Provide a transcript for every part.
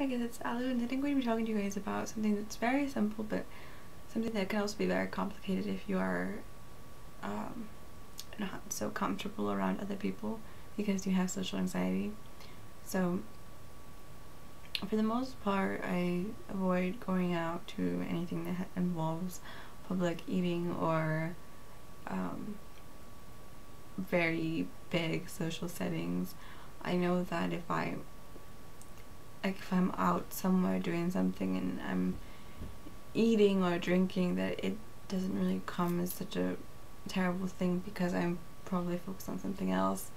Hi guys, it's Alu, and I think we're going to be talking to you guys about something that's very simple, but something that can also be very complicated if you are not so comfortable around other people because you have social anxiety. So, for the most part, I avoid going out to anything that involves public eating or very big social settings. I know that if I'm out somewhere doing something and I'm eating or drinking, that it doesn't really come as such a terrible thing because I'm probably focused on something else.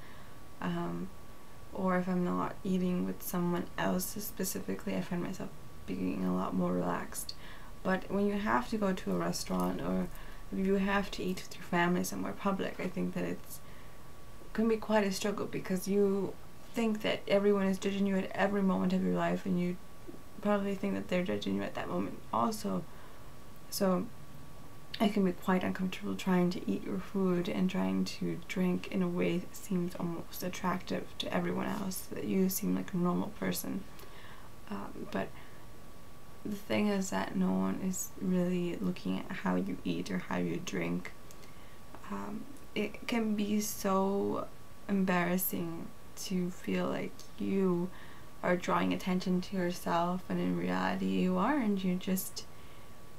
Or if I'm not eating with someone else specifically, I find myself being a lot more relaxed. But when you have to go to a restaurant or if you have to eat with your family somewhere public, I think that it can be quite a struggle because you think that everyone is judging you at every moment of your life, and you probably think that they're judging you at that moment also. So it can be quite uncomfortable trying to eat your food and trying to drink in a way that seems almost attractive to everyone else, that you seem like a normal person. But the thing is that no one is really looking at how you eat or how you drink. It can be so embarrassing to feel like you are drawing attention to yourself, and in reality you aren't. You're just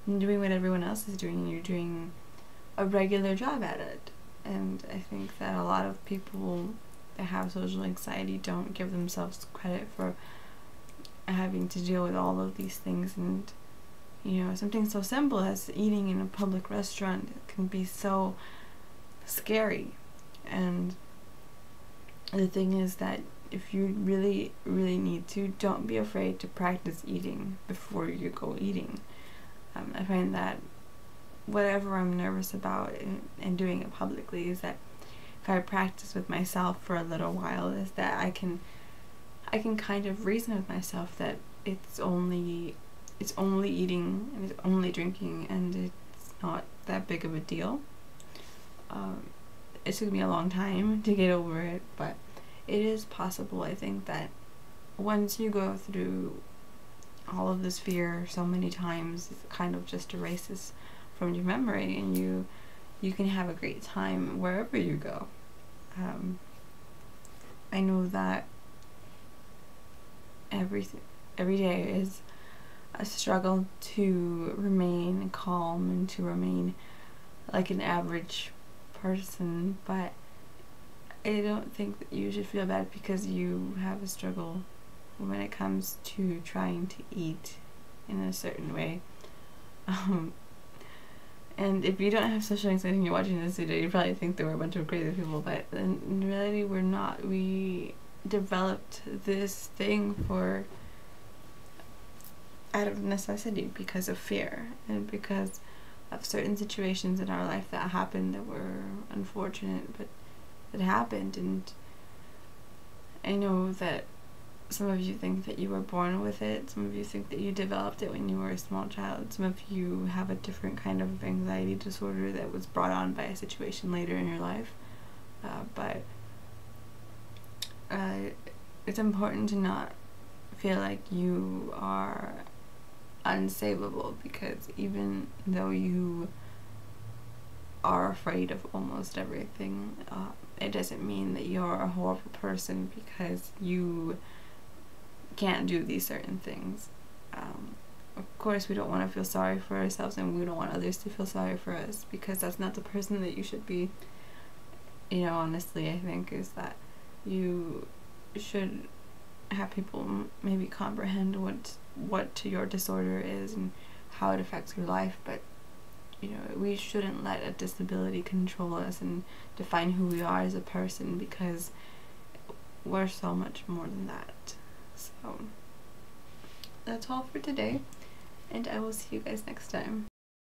doing what everyone else is doing, and you're doing a regular job at it. And I think that a lot of people that have social anxiety don't give themselves credit for having to deal with all of these things. And you know, something so simple as eating in a public restaurant can be so scary. And the thing is that if you really need to, don't be afraid to practice eating before you go eating. I find that whatever I'm nervous about and doing it publicly is that if I practice with myself for a little while, is that I can kind of reason with myself that it's only eating and it's only drinking, and it's not that big of a deal. It took me a long time to get over it, but it is possible. I think that once you go through all of this fear so many times, it kind of just erases from your memory, and you can have a great time wherever you go. I know that every day is a struggle to remain calm and to remain like an average person, but I don't think that you should feel bad because you have a struggle when it comes to trying to eat in a certain way. And if you don't have social anxiety and you're watching this video, you probably think that we're a bunch of crazy people, but in reality we're not. We developed this thing out of necessity because of fear and because of certain situations in our life that happened that were unfortunate, but that happened. And I know that some of you think that you were born with it, some of you think that you developed it when you were a small child, some of you have a different kind of anxiety disorder that was brought on by a situation later in your life, but it's important to not feel like you are unsavable, because even though you are afraid of almost everything, it doesn't mean that you're a horrible person because you can't do these certain things. Of course we don't want to feel sorry for ourselves, and we don't want others to feel sorry for us, because that's not the person that you should be. You know, honestly, I think is that you should have people maybe comprehend what your disorder is and how it affects your life, but you know, we shouldn't let a disability control us and define who we are as a person, because we're so much more than that. So that's all for today, and I will see you guys next time.